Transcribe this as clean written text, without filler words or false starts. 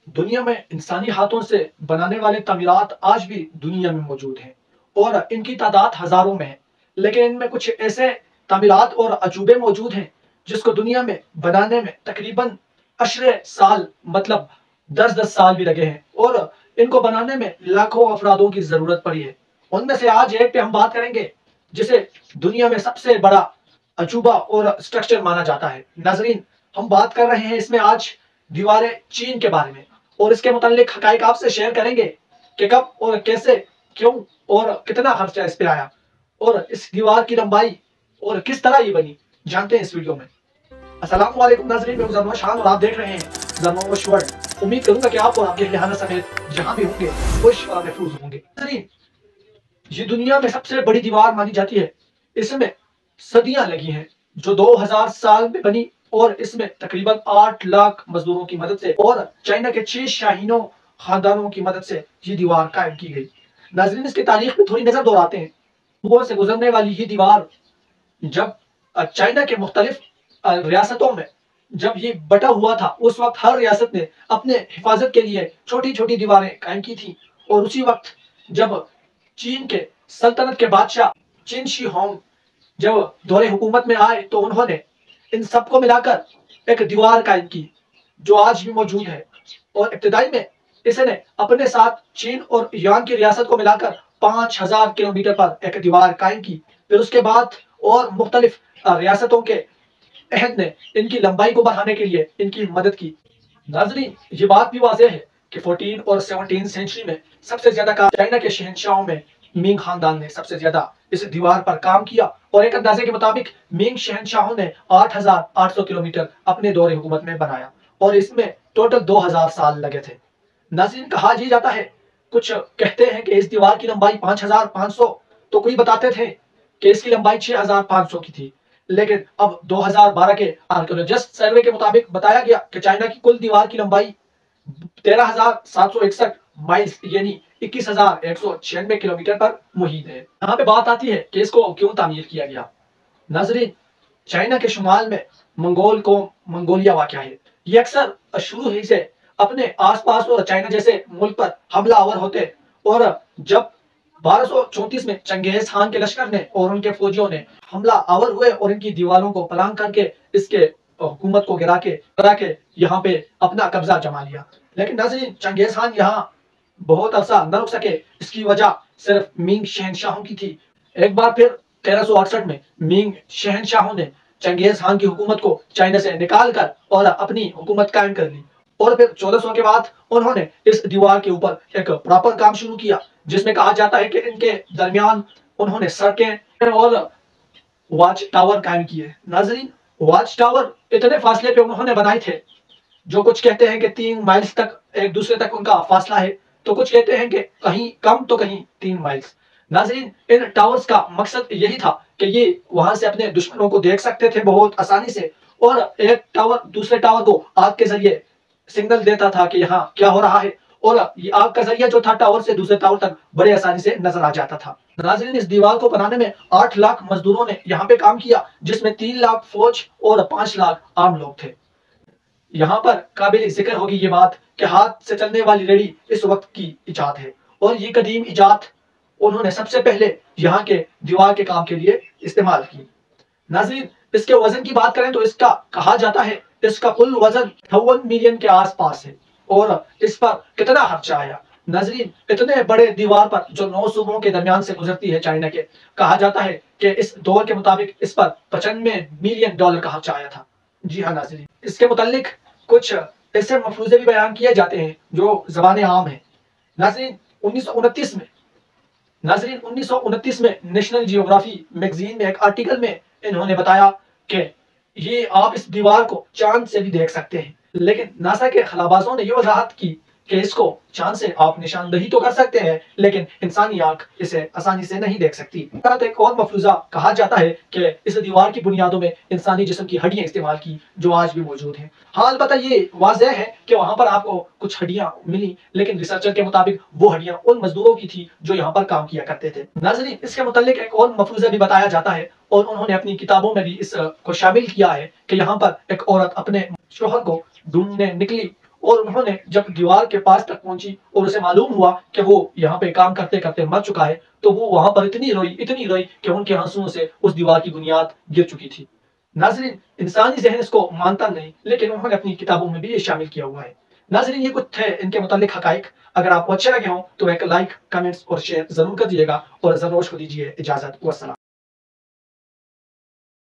दुनिया में इंसानी हाथों से बनाने वाले तामीरात आज भी दुनिया में मौजूद हैं और इनकी तादाद हजारों में है। लेकिन इनमें कुछ ऐसे तामीरात और अजूबे मौजूद हैं जिसको दुनिया में बनाने में तकरीबन अशरे साल मतलब 10-10 साल भी लगे हैं और इनको बनाने में लाखों अफरादों की जरूरत पड़ी है। उनमें से आज एक पे हम बात करेंगे जिसे दुनिया में सबसे बड़ा अजूबा और स्ट्रक्चर माना जाता है। नाजरीन, हम बात कर रहे हैं इसमें आज दीवारें चीन के बारे में और इसके मुतालिक हकाइक आपसे शेयर करेंगे कि कब और कैसे, क्यों और कितना खर्चा इस पे आया और इस दीवार की लंबाई और किस तरह ये बनी, जानते हैं इस वीडियो में। अस्सलाम वालेकुम नाज़रीन, मैं हूं ज़रनोश खान और आप देख रहे हैं ज़रनोश वर्ल्ड। उम्मीद करूंगा कि आप और आपके अहल समेत जहां भी होंगे खुश और महफूज होंगे। नाज़रीन, ये दुनिया में सबसे बड़ी दीवार मानी जाती है। इसमें सदियां लगी हैं जो 2000 साल में बनी और इसमें तकरीबन 8 लाख मजदूरों की मदद से और चाइना के 6 शाहीनों खानदानों की मदद से ये दीवार कायम की गई। नाज़रीन, इसकी तारीख में थोड़ी नजर दौड़ाते हैं। मुगलों से गुजरने वाली ये दीवार जब चाइना के मुख्तलिफ रियासतों में जब ये बटा हुआ था, उस वक्त हर रियासत ने अपने हिफाजत के लिए छोटी छोटी दीवारें कायम की थी। और उसी वक्त जब चीन के सल्तनत के बादशाह चिन शी होंग जब दौरे हुकूमत में आए तो उन्होंने इन सबको मिलाकर एक दीवार कायम की जो आज भी मौजूद है। और इब्तिदाई में इसने अपने साथ चीन और ईरान की रियासत को मिलाकर 5000 किलोमीटर पर एक दीवार कायम की। फिर उसके बाद और मुख्तलिफ रियासतों के अहद ने इनकी लंबाई को बढ़ाने के लिए इनकी मदद की। नाजरीन, ये बात भी वाज़ेह है कि 14 और 17 सेंचुरी में सबसे ज्यादा काम चाइना के शहंशाहों में मिंग खानदान ने सबसे ज्यादा इस दीवार पर काम किया और एक अंदाजे के मुताबिक मिंग शहंशाहों ने 8800 किलोमीटर अपने दौरे हुकूमत में बनाया और इसमें टोटल 2000 साल लगे थे। नाज़रीन, कहा जी जाता है, कुछ कहते हैं कि इस दीवार की लंबाई 5500, तो कोई बताते थे कि इसकी लंबाई 6500 की थी। लेकिन अब 2012 के आर्कियोलॉजिस्ट सर्वे के मुताबिक बताया गया कि चाइना की कुल दीवार की लंबाई 13,761 माइल्स यानी 21,196 किलोमीटर पर मुहित है। यहाँ पे बात आती है कि इसको क्यों तामीर किया गया। नाजरीन, चाइना के शुमाल में मंगोल को मंगोलिया वाक़ है। ये अक्सर शुरू ही से अपने आसपास और चाइना जैसे मुल्क पर हमला आवर होते और जब 1234 में चंगेज खान के लश्कर ने और उनके फौजियों ने हमला आवर हुए और इनकी दीवारों को पलांग करके इसके हुकूमत को गिरा के यहाँ पे अपना कब्जा जमा लिया। लेकिन नाज़रीन, चंगेज खान यहाँ बहुत अरसा न रुक सके। इसकी वजह सिर्फ मिंग शहनशाहों की थी। एक बार फिर 1368 में मिंग शहनशाहों ने चंगेज खान की हुकूमत को चाइना से निकाल कर और अपनी हुकूमत कायम कर ली और फिर 1400 के बाद उन्होंने इस दीवार के ऊपर एक प्रॉपर काम शुरू किया जिसमें कहा जाता है कि इनके दरमियान उन्होंने सड़कें और वॉच टावर कायम किए। नाजरीन, वॉच टावर इतने फासले पे उन्होंने बनाए थे, जो कुछ कहते हैं कि 3 माइल्स तक एक दूसरे तक उनका फासला है, तो कुछ कहते हैं कि कहीं कम तो कहीं 3 माइल्स। नाजरीन, इन टावर्स का मकसद यही था कि ये वहां से अपने दुश्मनों को देख सकते थे बहुत आसानी से और एक टावर दूसरे टावर को आग के जरिए सिग्नल देता था कि यहाँ क्या हो रहा है और ये आग का जरिया जो था टावर से दूसरे टावर तक बड़े आसानी से नजर आ जाता था। नाज़रीन, इस दीवार को बनाने में 8 लाख मजदूरों ने यहाँ पे काम किया जिसमें 3 लाख फौज और 5 लाख आम लोग थे। यहाँ पर काबिल जिक्र होगी ये बात कि हाथ से चलने वाली रेडी इस वक्त की इजाद है और ये कदीम इजाद उन्होंने सबसे पहले यहाँ के दीवार के काम के लिए इस्तेमाल की। नाज़रीन, इसके वजन की बात करें तो इसका कहा जाता है इसका कुल वजन 51 मिलियन के आसपास है। और इस पर कितना खर्चा आया। नाज़रीन, इतने बड़े दीवार पर जो 9 सूबों के दरमियान से गुजरती है चाइना के, कहा जाता है कि इस दौर के मुताबिक इस पर 95 मिलियन डॉलर का खर्चा आया था। जी हाँ नाज़रीन, इसके मुतालिक कुछ ऐसे मफरूजे भी बयान किए जाते हैं जो ज़बान आम है। नाज़रीन, 1929 में नेशनल जियोग्राफी मैगजीन में एक आर्टिकल में इन्होंने बताया कि ये आप इस दीवार को चांद से भी देख सकते हैं। लेकिन नासा के खलाबाजों ने ये वजाहत की कि इसको चांद से आप निशानदही तो कर सकते हैं लेकिन इंसानी आंख इसे आसानी से नहीं देख सकती। एक और मफरूजा कहा जाता है कि इस दीवार की बुनियादों में इंसानी जिस्म की हड्डियां इस्तेमाल की जो आज भी मौजूद हैं। हाँ, अलबत्ता ये वाज़ेह है कि वहां पर आपको कुछ हड्डियां मिली लेकिन रिसर्चर के मुताबिक वो हड्डियां उन मजदूरों की थी जो यहाँ पर काम किया करते थे। नाज़रीन, इसके मुतालिक एक और मफरूजा भी बताया जाता है और उन्होंने अपनी किताबों में भी इसको शामिल किया है कि यहाँ पर एक औरत अपने शोहर को ढूंढने निकली और उन्होंने जब दीवार के पास तक पहुंची और उसे मालूम हुआ कि वो यहाँ पे काम करते करते मर चुका है, तो वो वहां पर इतनी रोई कि उनके आंसुओं से उस दीवार की बुनियाद गिर चुकी थी। नाजरीन, इंसानी जहन इसको मानता नहीं, लेकिन उन्होंने अपनी किताबों में भी ये शामिल किया हुआ है। नाजरीन, ये कुछ थे इनके मुतालिक हकाइक। अगर आपको अच्छे लगे हों तो एक लाइक, कमेंट्स और शेयर जरूर कर दीजिएगा और जरूर को दीजिए इजाजत। वस्सलाम।